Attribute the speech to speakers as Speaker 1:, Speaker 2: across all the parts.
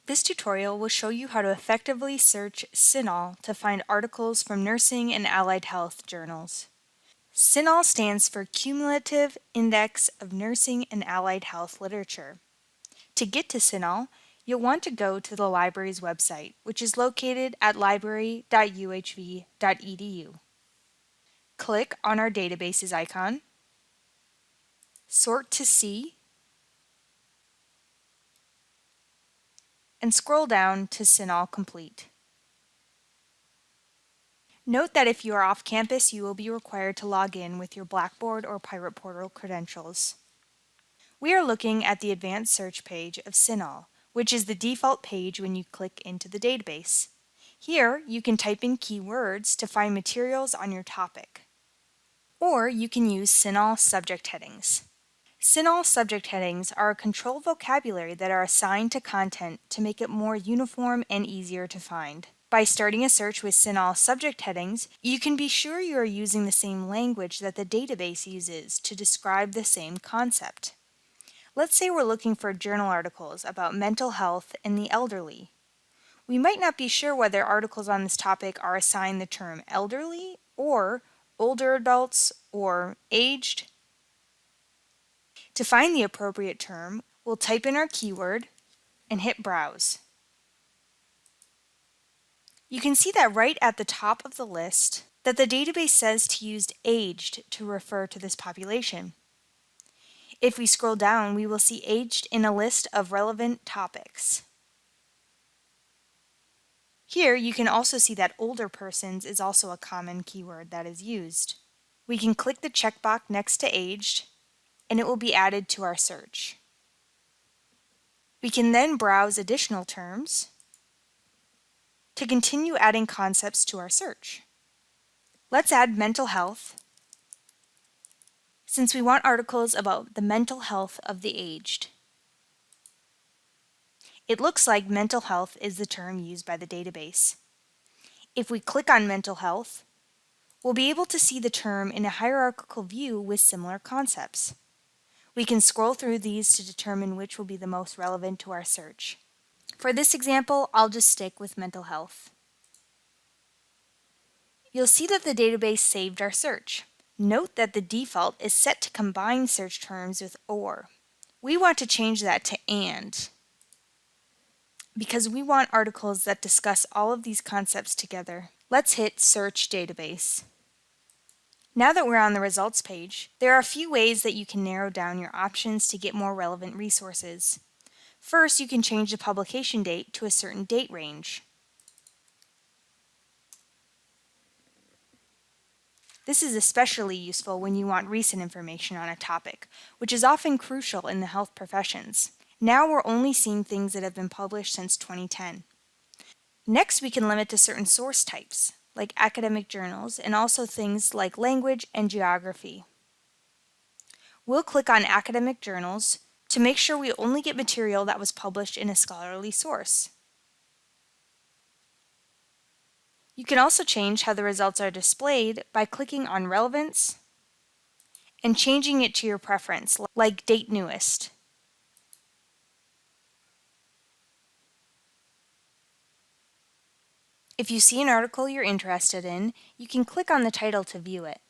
Speaker 1: This tutorial will show you how to effectively search CINAHL to find articles from nursing and allied health journals. CINAHL stands for Cumulative Index of Nursing and Allied Health Literature. To get to CINAHL, you'll want to go to the library's website, which is located at library.uhv.edu. Click on our databases icon, sort to C, and scroll down to CINAHL Complete. Note that if you are off campus, you will be required to log in with your Blackboard or Pirate Portal credentials. We are looking at the advanced search page of CINAHL, which is the default page when you click into the database. Here, you can type in keywords to find materials on your topic. Or you can use CINAHL subject headings. CINAHL subject headings are a controlled vocabulary that are assigned to content to make it more uniform and easier to find. By starting a search with CINAHL subject headings, you can be sure you are using the same language that the database uses to describe the same concept. Let's say we're looking for journal articles about mental health and the elderly. We might not be sure whether articles on this topic are assigned the term elderly or older adults or aged. To find the appropriate term, we'll type in our keyword and hit Browse. You can see that right at the top of the list that the database says to use aged to refer to this population. If we scroll down, we will see aged in a list of relevant topics. Here you can also see that older persons is also a common keyword that is used. We can click the checkbox next to aged and it will be added to our search. We can then browse additional terms to continue adding concepts to our search. Let's add mental health, since we want articles about the mental health of the aged. It looks like mental health is the term used by the database. If we click on mental health, we'll be able to see the term in a hierarchical view with similar concepts. We can scroll through these to determine which will be the most relevant to our search. For this example, I'll just stick with mental health. You'll see that the database saved our search. Note that the default is set to combine search terms with or. We want to change that to and, because we want articles that discuss all of these concepts together. Let's hit Search Database. Now that we're on the results page, there are a few ways that you can narrow down your options to get more relevant resources. First, you can change the publication date to a certain date range. This is especially useful when you want recent information on a topic, which is often crucial in the health professions. Now we're only seeing things that have been published since 2010. Next, we can limit to certain source types, like academic journals, and also things like language and geography. We'll click on academic journals to make sure we only get material that was published in a scholarly source. You can also change how the results are displayed by clicking on Relevance and changing it to your preference, like Date Newest. If you see an article you're interested in, you can click on the title to view it.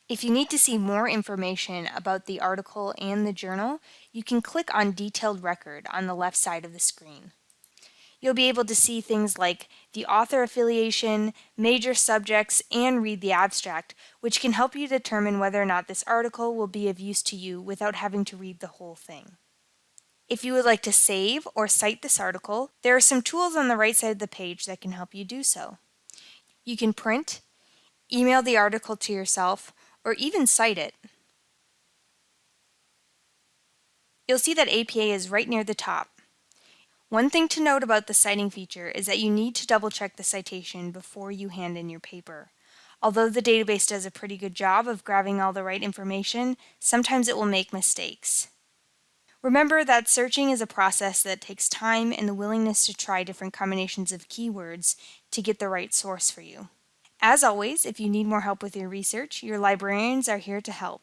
Speaker 1: If you need to see more information about the article and the journal, you can click on Detailed Record on the left side of the screen. You'll be able to see things like the author affiliation, major subjects, and read the abstract, which can help you determine whether or not this article will be of use to you without having to read the whole thing. If you would like to save or cite this article, there are some tools on the right side of the page that can help you do so. You can print, email the article to yourself, or even cite it. You'll see that APA is right near the top. One thing to note about the citing feature is that you need to double check the citation before you hand in your paper. Although the database does a pretty good job of grabbing all the right information, sometimes it will make mistakes. Remember that searching is a process that takes time and the willingness to try different combinations of keywords to get the right source for you. As always, if you need more help with your research, your librarians are here to help.